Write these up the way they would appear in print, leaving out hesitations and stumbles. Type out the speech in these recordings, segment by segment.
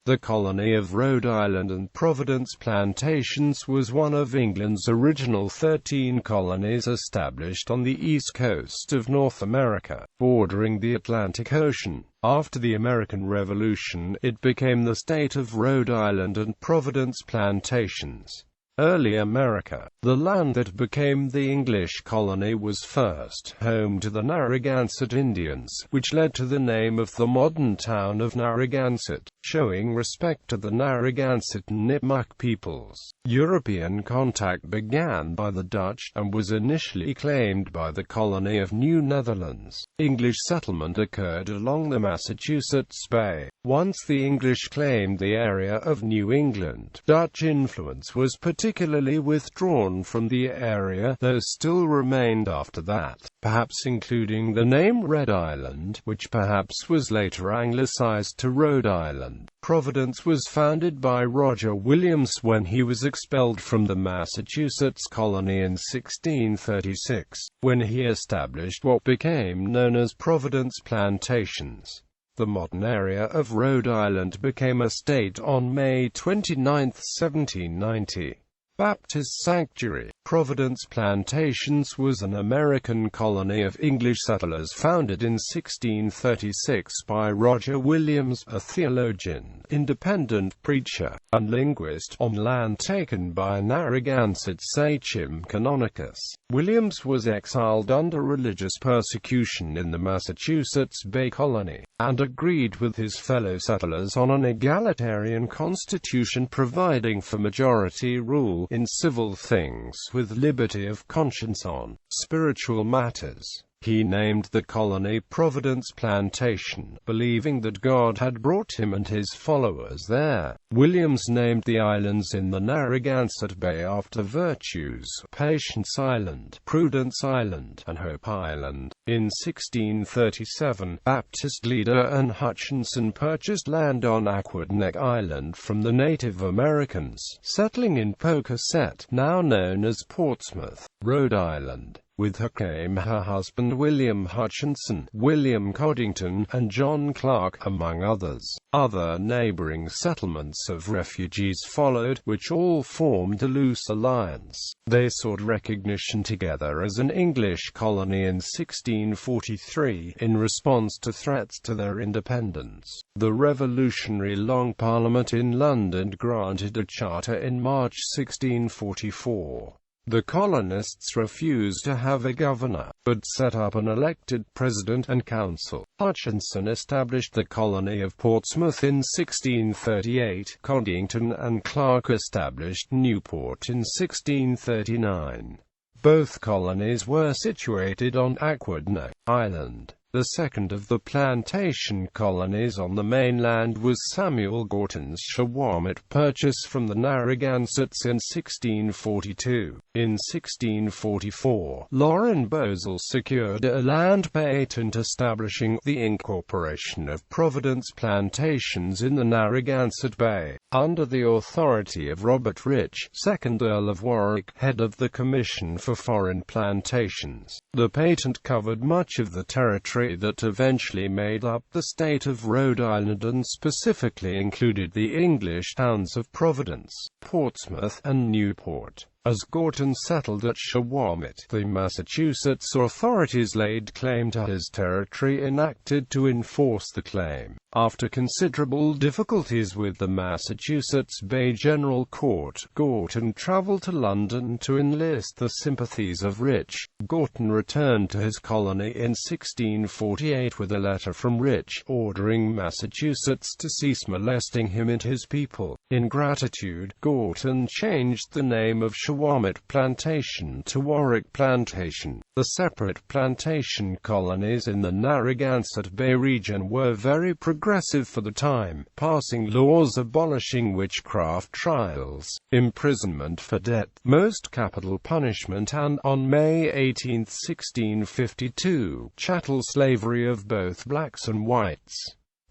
The colony of Rhode Island and Providence Plantations was one of England's original 13 colonies established on the east coast of North America, bordering the Atlantic Ocean. After the American Revolution, it became the state of Rhode Island and Providence Plantations. Early America, the land that became the English colony, was first home to the Narragansett Indians, which led to the name of the modern town of Narragansett, showing respect to the Narragansett and Nipmuc peoples. European contact began by the Dutch, and was initially claimed by the colony of New Netherlands. English settlement occurred along the Massachusetts Bay. Once the English claimed the area of New England, Dutch influence was particularly withdrawn from the area, though still remained after that, perhaps including the name Red Island, which perhaps was later anglicized to Rhode Island. Providence was founded by Roger Williams when he was expelled from the Massachusetts colony in 1636, when he established what became known as Providence Plantations. The modern area of Rhode Island became a state on May 29, 1790. Baptist Sanctuary. Providence Plantations was an American colony of English settlers founded in 1636 by Roger Williams, a theologian, independent preacher, and linguist, on land taken by Narragansett Sachem Canonicus. Williams was exiled under religious persecution in the Massachusetts Bay Colony, and agreed with his fellow settlers on an egalitarian constitution providing for majority rule in civil things, with liberty of conscience on spiritual matters. He named the colony Providence Plantation, believing that God had brought him and his followers there. Williams named the islands in the Narragansett Bay after virtues: Patience Island, Prudence Island, and Hope Island. In 1637, Baptist leader Anne Hutchinson purchased land on Aquidneck Island from the Native Americans, settling in Pocasset, now known as Portsmouth, Rhode Island. With her came her husband William Hutchinson, William Coddington, and John Clark, among others. Other neighboring settlements of refugees followed, which all formed a loose alliance. They sought recognition together as an English colony in 1643, in response to threats to their independence. The Revolutionary Long Parliament in London granted a charter in March 1644. The colonists refused to have a governor, but set up an elected president and council. Hutchinson established the colony of Portsmouth in 1638. Coddington and Clark established Newport in 1639. Both colonies were situated on Aquidneck Island. The second of the plantation colonies on the mainland was Samuel Gorton's Shawamet purchase from the Narragansetts in 1642. In 1644, Lauren Bosel secured a land patent establishing the incorporation of Providence Plantations in the Narragansett Bay, under the authority of Robert Rich, 2nd Earl of Warwick, head of the Commission for Foreign Plantations. The patent covered much of the territory that eventually made up the state of Rhode Island and specifically included the English towns of Providence, Portsmouth, and Newport. As Gorton settled at Shawamet, the Massachusetts authorities laid claim to his territory and acted to enforce the claim. After considerable difficulties with the Massachusetts Bay General Court, Gorton traveled to London to enlist the sympathies of Rich. Gorton returned to his colony in 1648 with a letter from Rich, ordering Massachusetts to cease molesting him and his people. In gratitude, Gorton changed the name of Shawamet Plantation to Warwick Plantation. The separate plantation colonies in the Narragansett Bay region were very progressive for the time, passing laws abolishing witchcraft trials, imprisonment for debt, most capital punishment, and, on May 18, 1652, chattel slavery of both blacks and whites.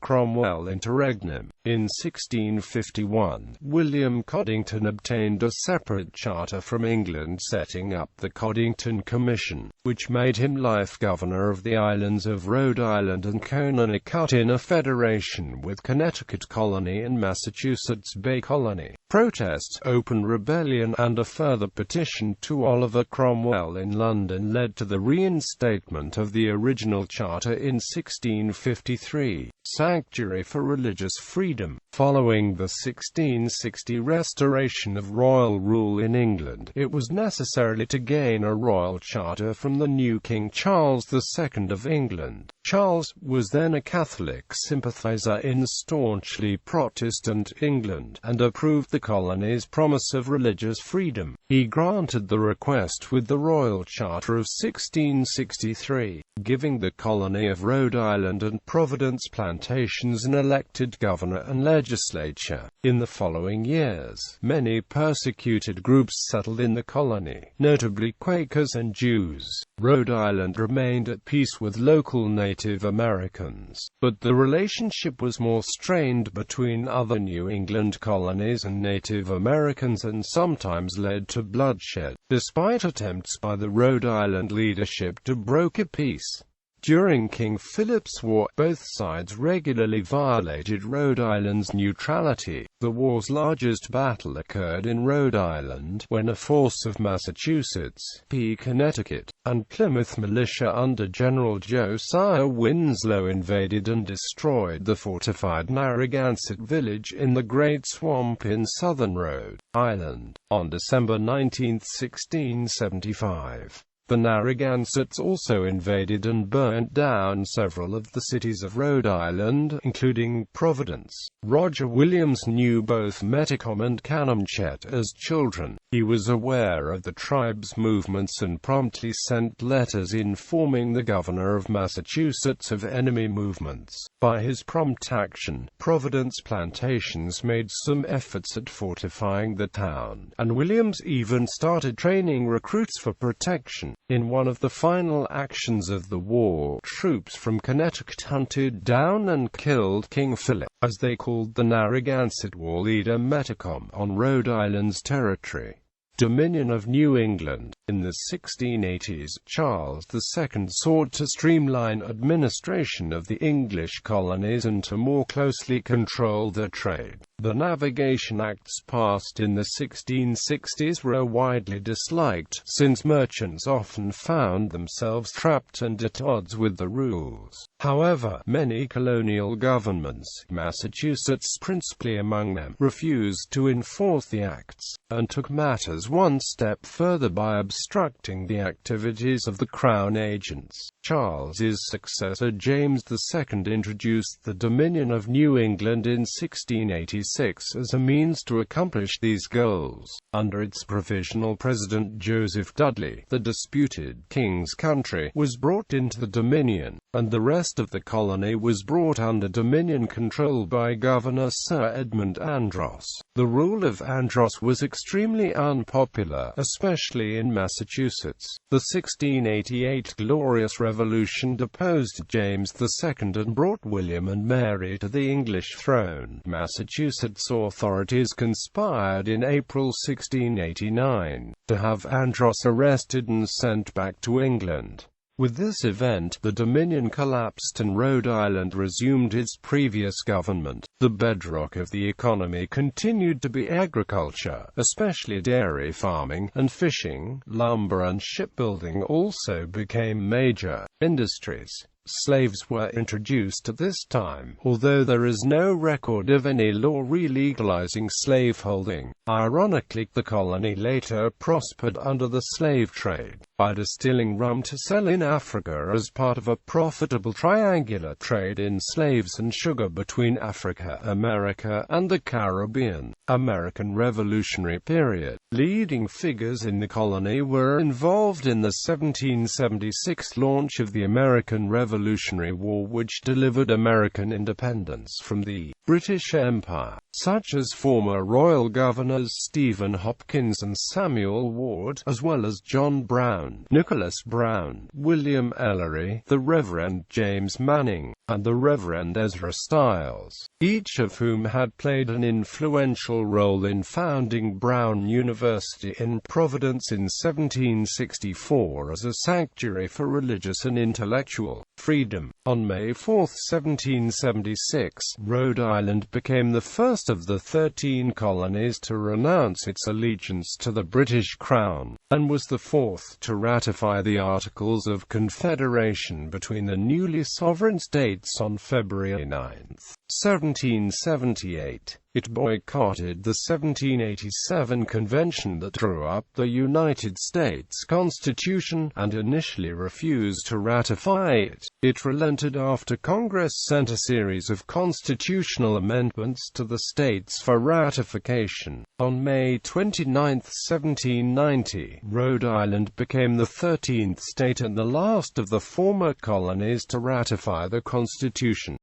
Cromwell interregnum. In 1651, William Coddington obtained a separate charter from England setting up the Coddington Commission, which made him life governor of the islands of Rhode Island and Connecticut in a federation with Connecticut Colony and Massachusetts Bay Colony. Protests, open rebellion, and a further petition to Oliver Cromwell in London led to the reinstatement of the original charter in 1653. Sanctuary for religious freedom. Following the 1660 restoration of royal rule in England, it was necessary to gain a royal charter from the new King Charles II of England. Charles was then a Catholic sympathizer in staunchly Protestant England, and approved the colony's promise of religious freedom. He granted the request with the Royal Charter of 1663, giving the colony of Rhode Island and Providence Plantations an elected governor and legislature. In the following years, many persecuted groups settled in the colony, notably Quakers and Jews. Rhode Island remained at peace with local Native Americans, but the relationship was more strained between other New England colonies and Native Americans and sometimes led to bloodshed, despite attempts by the Rhode Island leadership to broker peace. During King Philip's War, both sides regularly violated Rhode Island's neutrality. The war's largest battle occurred in Rhode Island, when a force of Massachusetts, Connecticut, and Plymouth militia under General Josiah Winslow invaded and destroyed the fortified Narragansett village in the Great Swamp in southern Rhode Island, on December 19, 1675. The Narragansetts also invaded and burnt down several of the cities of Rhode Island, including Providence. Roger Williams knew both Metacom and Canonchet as children. He was aware of the tribe's movements and promptly sent letters informing the governor of Massachusetts of enemy movements. By his prompt action, Providence Plantations made some efforts at fortifying the town, and Williams even started training recruits for protection. In one of the final actions of the war, troops from Connecticut hunted down and killed King Philip, as they called the Narragansett war leader Metacom, on Rhode Island's territory. Dominion of New England. In the 1680s, Charles II sought to streamline administration of the English colonies and to more closely control their trade. The Navigation Acts passed in the 1660s were widely disliked, since merchants often found themselves trapped and at odds with the rules. However, many colonial governments, Massachusetts principally among them, refused to enforce the acts, and took matters one step further by obstructing the activities of the Crown agents. Charles's successor James II introduced the Dominion of New England in 1686 as a means to accomplish these goals. Under its provisional president Joseph Dudley, the disputed King's Country was brought into the Dominion, and the rest of the colony was brought under Dominion control by Governor Sir Edmund Andros. The rule of Andros was extremely unpopular, especially in Massachusetts. The 1688 Glorious Revolution deposed James II and brought William and Mary to the English throne. Massachusetts authorities conspired in April 1689 to have Andros arrested and sent back to England. With this event, the Dominion collapsed and Rhode Island resumed its previous government. The bedrock of the economy continued to be agriculture, especially dairy farming, and fishing. Lumber and shipbuilding also became major industries. Slaves were introduced at this time, although there is no record of any law re-legalizing slaveholding. Ironically, the colony later prospered under the slave trade, by distilling rum to sell in Africa as part of a profitable triangular trade in slaves and sugar between Africa, America, and the Caribbean. American Revolutionary period. Leading figures in the colony were involved in the 1776 launch of the American Revolutionary War, which delivered American independence from the British Empire. such as former royal governors Stephen Hopkins and Samuel Ward, as well as John Brown, Nicholas Brown, William Ellery, the Reverend James Manning, and the Reverend Ezra Stiles, each of whom had played an influential role in founding Brown University in Providence in 1764 as a sanctuary for religious and intellectual freedom. On May 4, 1776, Rhode Island became the first of the 13 colonies to renounce its allegiance to the British Crown, and was the fourth to ratify the Articles of Confederation between the newly sovereign states on February 9, 1778. It boycotted the 1787 convention that drew up the United States Constitution, and initially refused to ratify it. It relented after Congress sent a series of constitutional amendments to the states for ratification. On May 29, 1790, Rhode Island became the 13th state and the last of the former colonies to ratify the Constitution.